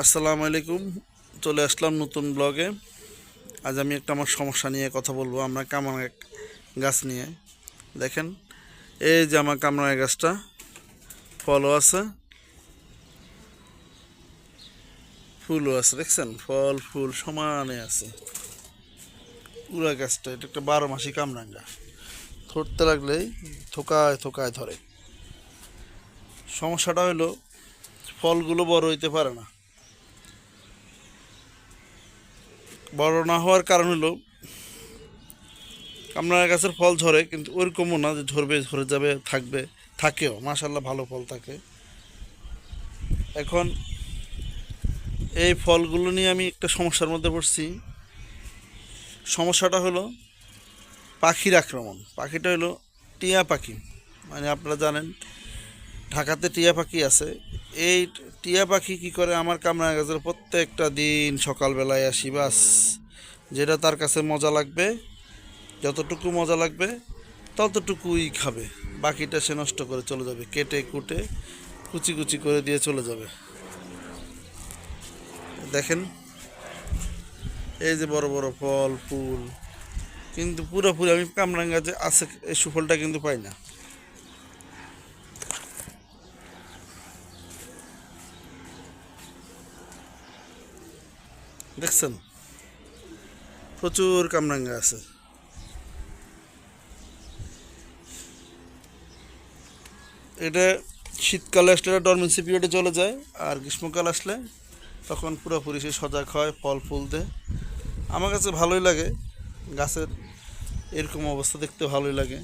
আসসালামু আলাইকুম। চলে আসলাম নতুন ব্লগে। আজ আমি একটা আমার সমস্যা নিয়ে কথা বলবো। আমরা কামরাঙা গাছ নিয়ে দেখেন, এই যে আমার কামরাঙা গাছটা ফলও আছে, ফুলও আছে। দেখছেন, ফল ফুল সমানে আছে পুরা গাছটা। এটা একটা 12 মাসি কামরাঙা, ধরতে লাগলেই থোকায় থোকায় ধরে। সমস্যাটা হলো ফলগুলো বড় হইতে পারে না। বড় না হওয়ার কারণ হলো কামরাঙা গাছের ফল ঝরে, কিন্তু ওরকমও না যে ঝরবে ঝরে যাবে, থাকবে। থাকেও মাশাল্লাহ, ভালো ফল থাকে। এখন এই ফলগুলো নিয়ে আমি একটা সমস্যার মধ্যে পড়ছি। সমস্যাটা হলো পাখির আক্রমণ। পাখিটা হলো টিয়া পাখি। মানে আপনারা জানেন ঢাকাতে টিয়া পাখি আছে। এই টিয়া পাখি কি করে, আমার কামরাঙা গাছের প্রত্যেকটা দিন সকালবেলায় আসি, বাস যেটা তার কাছে মজা লাগবে, যতটুকু মজা লাগবে ততটুকুই খাবে। বাকিটা সে নষ্ট করে চলে যাবে, কেটে কুটে কুচি কুচি করে দিয়ে চলে যাবে। দেখেন, এই যে বড় বড় ফল ফুল, কিন্তু পুরোপুরি আমি কামরাঙা যে আছে এই সুফলটা কিন্তু পাই না। দেখছেন, প্রচুর কামরাঙা আছে। এটা শীতকালে আসলে এটা ডরমেন্সি পিরিয়ডে চলে যায়, আর গ্রীষ্মকাল আসলে তখন পুরোপুরি সে সজাগ হয়, ফল ফুল দেয়। আমার কাছে ভালোই লাগে গাছের এরকম অবস্থা দেখতে, ভালোই লাগে।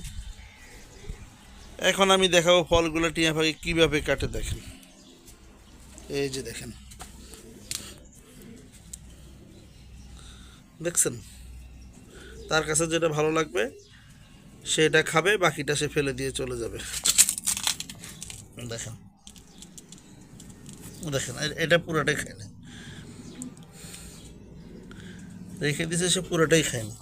এখন আমি দেখাবো ফলগুলো টিয়া পাখি কীভাবে কাটে। দেখেন, এই যে দেখেন, দেখছেন, তার কাছে যেটা ভালো লাগবে সেটা খাবে, বাকিটা সে ফেলে দিয়ে চলে যাবে। দেখেন দেখেন, এটা পুরোটাই খায় না, রেখে দিয়েছে, সে পুরোটাই খায় না।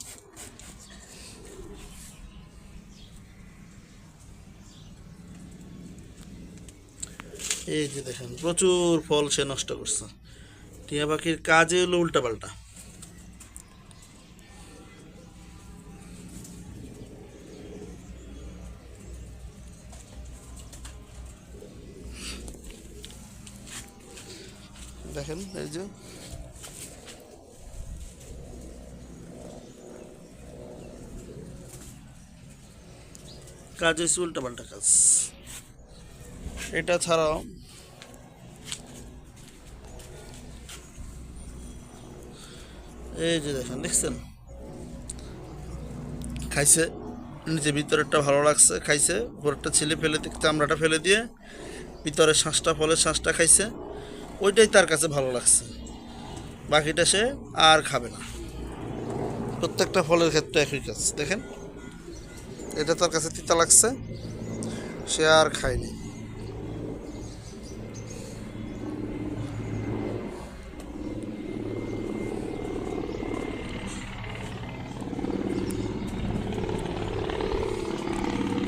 এই যে দেখেন, প্রচুর ফল সে নষ্ট করছে। টিয়া পাখির কাজে হলো উল্টাপাল্টা। দেখেন, এই যে কাজ হচ্ছে উল্টাপাল্টা কাজ। এটা ছাড়াও এই যে দেখেন, দেখছেন, খাইছে, নিচে ভিতরেরটা ভালো লাগছে, খাইছে, উপরেরটা ছিলে ফেলে চামড়াটা ফেলে দিয়ে ভিতরে শ্বাসটা, ফলের শ্বাসটা খাইছে, ওইটাই তার কাছে ভালো লাগছে। বাকিটা সে আর খাবে না। প্রত্যেকটা ফলের ক্ষেত্রে একই কাজ। দেখেন, এটা তার কাছে তিতা লাগছে, সে আর খায়নি।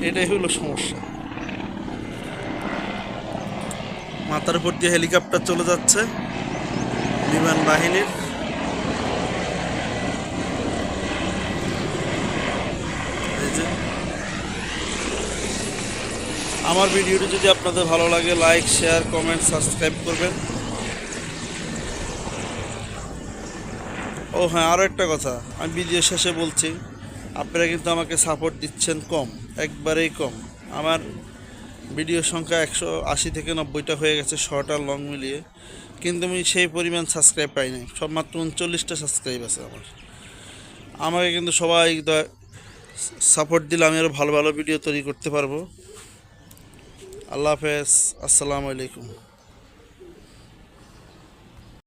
এটাই হলো সমস্যা। মাথার উপর দিয়ে হেলিকপ্টার চলে যাচ্ছে বিমান বাহিনীর। এই যে আমার ভিডিওটি যদি আপনাদের ভালো লাগে, লাইক শেয়ার কমেন্ট সাবস্ক্রাইব করবেন। ও হ্যাঁ, আরও একটা কথা আমি ভিডিও শেষে বলছি, আপনারা কিন্তু আমাকে সাপোর্ট দিচ্ছেন কম, একবারেই কম। আমার ভিডিওর সংখ্যা 180 থেকে 90টা হয়ে গেছে, শর্ট আর লং মিলিয়ে, কিন্তু আমি সেই পরিমাণ সাবস্ক্রাইব পাই নাই। সব মাত্র 39টা সাবস্ক্রাইব আছে আমার। আমাকে কিন্তু সবাই সাপোর্ট দিলে আমি আরও ভালো ভালো ভিডিও তৈরি করতে পারবো। আল্লাহ হাফেজ, আসসালামু আলাইকুম।